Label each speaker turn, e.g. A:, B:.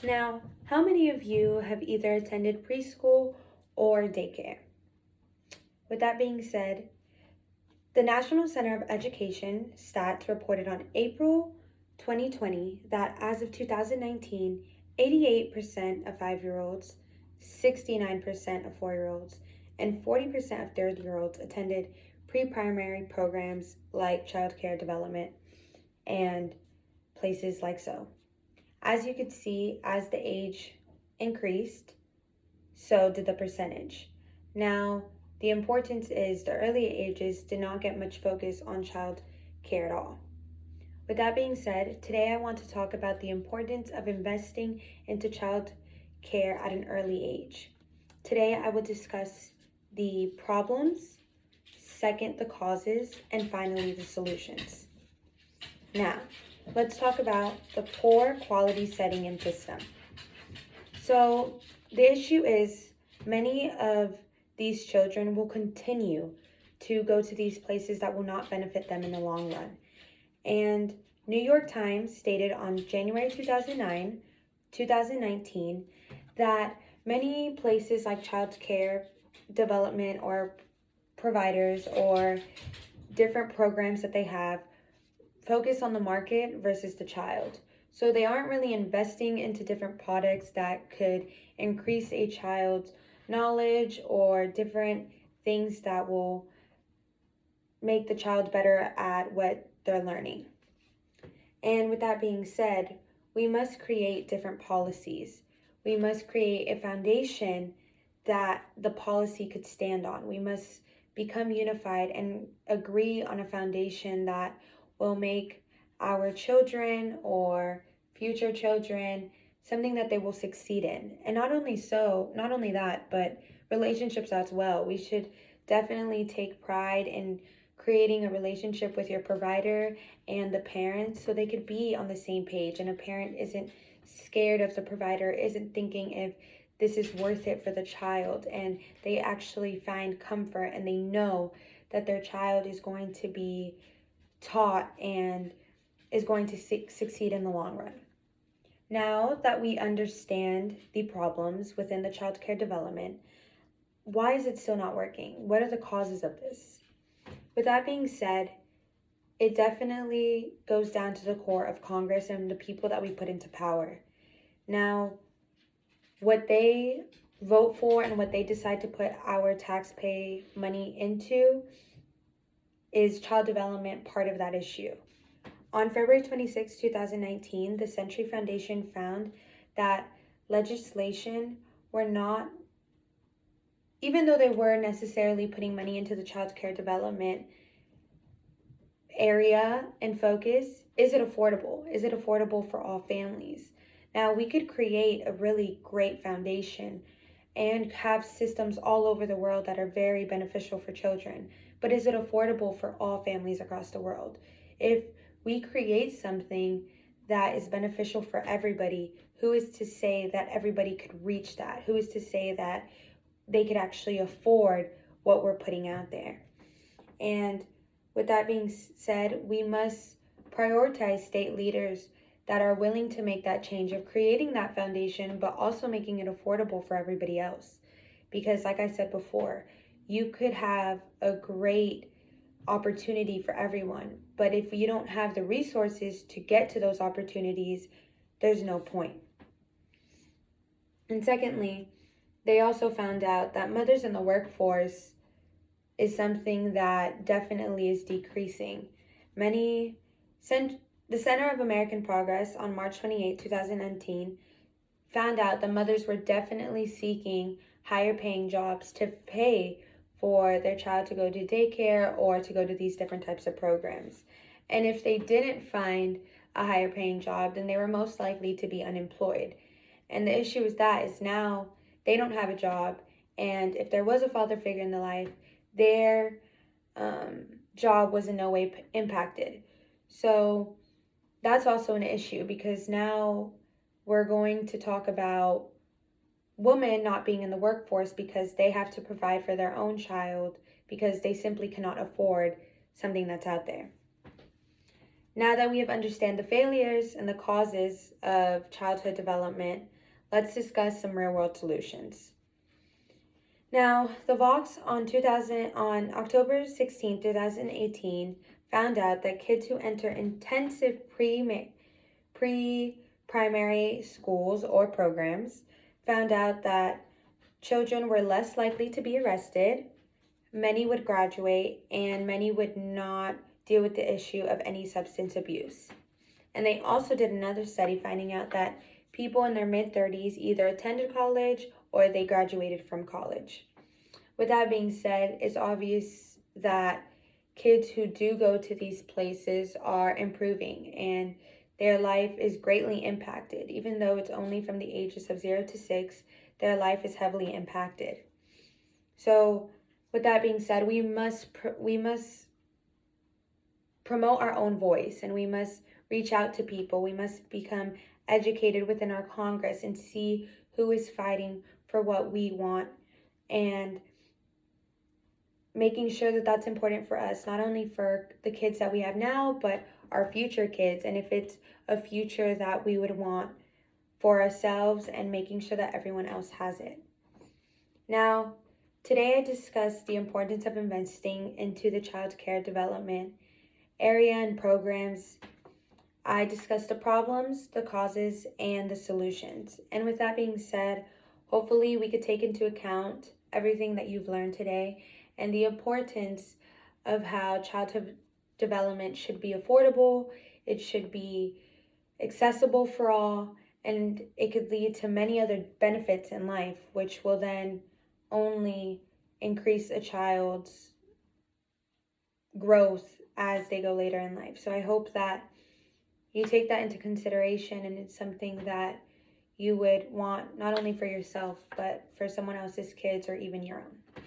A: Now, how many of you have either attended preschool or daycare? With that being said, the National Center of Education stats reported on April 2020 that as of 2019, 88% of 5-year-olds, 69% of 4-year-olds, and 40% of 3rd-year-olds attended pre-primary programs like child care development and places like so. As you could see, as the age increased, so did the percentage. Now, the importance is the early ages did not get much focus on child care at all. With that being said, today I want to talk about the importance of investing into child care at an early age. Today I will discuss the problems, second, the causes, and finally, the solutions. Now, let's talk about the poor quality setting and system. So, the issue is many of these children will continue to go to these places that will not benefit them in the long run. And New York Times stated on January 2019, that many places like child care development or providers or different programs that they have focus on the market versus the child. So they aren't really investing into different products that could increase a child's knowledge or different things that will make the child better at what they're learning. And with that being said, we must create different policies. We must create a foundation that the policy could stand on. We must become unified and agree on a foundation that will make our children or future children something that they will succeed in. And not only that, but relationships as well. We should definitely take pride in creating a relationship with your provider and the parents so they could be on the same page, and a parent isn't scared of the provider, isn't thinking if this is worth it for the child, and they actually find comfort and they know that their child is going to be taught and is going to succeed in the long run. Now that we understand the problems within the child care development, why is it still not working? What are the causes of this? With that being said, it definitely goes down to the core of Congress and the people that we put into power. Now, what they vote for and what they decide to put our taxpayer money into is child development part of that issue. On February 26, 2019, the Century Foundation found that legislation were not, even though they were necessarily putting money into the child care development area and focus, is it affordable? Is it affordable for all families? Now, we could create a really great foundation and have systems all over the world that are very beneficial for children. But is it affordable for all families across the world? If we create something that is beneficial for everybody, who is to say that everybody could reach that? Who is to say that they could actually afford what we're putting out there? And with that being said, we must prioritize state leaders that are willing to make that change of creating that foundation, but also making it affordable for everybody else. Because like I said before, you could have a great opportunity for everyone, but if you don't have the resources to get to those opportunities, there's no point. And secondly, they also found out that mothers in the workforce is something that definitely is decreasing. The Center of American Progress on March 28, 2019, found out that mothers were definitely seeking higher paying jobs to pay for their child to go to daycare or to go to these different types of programs. And if they didn't find a higher paying job, then they were most likely to be unemployed. And the issue is now they don't have a job, and if there was a father figure in their life, their job was in no way impacted. So that's also an issue, because now we're going to talk about women not being in the workforce because they have to provide for their own child because they simply cannot afford something that's out there. Now that we have understand the failures and the causes of childhood development, let's discuss some real-world solutions. Now, the Vox on October 16, 2018, found out that kids who enter intensive pre-primary schools or programs found out that children were less likely to be arrested, many would graduate, and many would not deal with the issue of any substance abuse. And they also did another study finding out that people in their mid-30s either attended college or they graduated from college. With that being said, it's obvious that kids who do go to these places are improving and their life is greatly impacted. Even though it's only from the ages of 0 to 6, their life is heavily impacted. So with that being said, we must promote our own voice, and we must reach out to people. We must become educated within our Congress and see who is fighting for what we want, and making sure that that's important for us, not only for the kids that we have now, but our future kids, and if it's a future that we would want for ourselves, and making sure that everyone else has it. Now, today I discussed the importance of investing into the child care development area and programs. I discussed the problems, the causes, and the solutions. And with that being said, hopefully we could take into account everything that you've learned today and the importance of how childhood development should be affordable, it should be accessible for all, and it could lead to many other benefits in life, which will then only increase a child's growth as they go later in life. So I hope that you take that into consideration, and it's something that you would want not only for yourself, but for someone else's kids or even your own.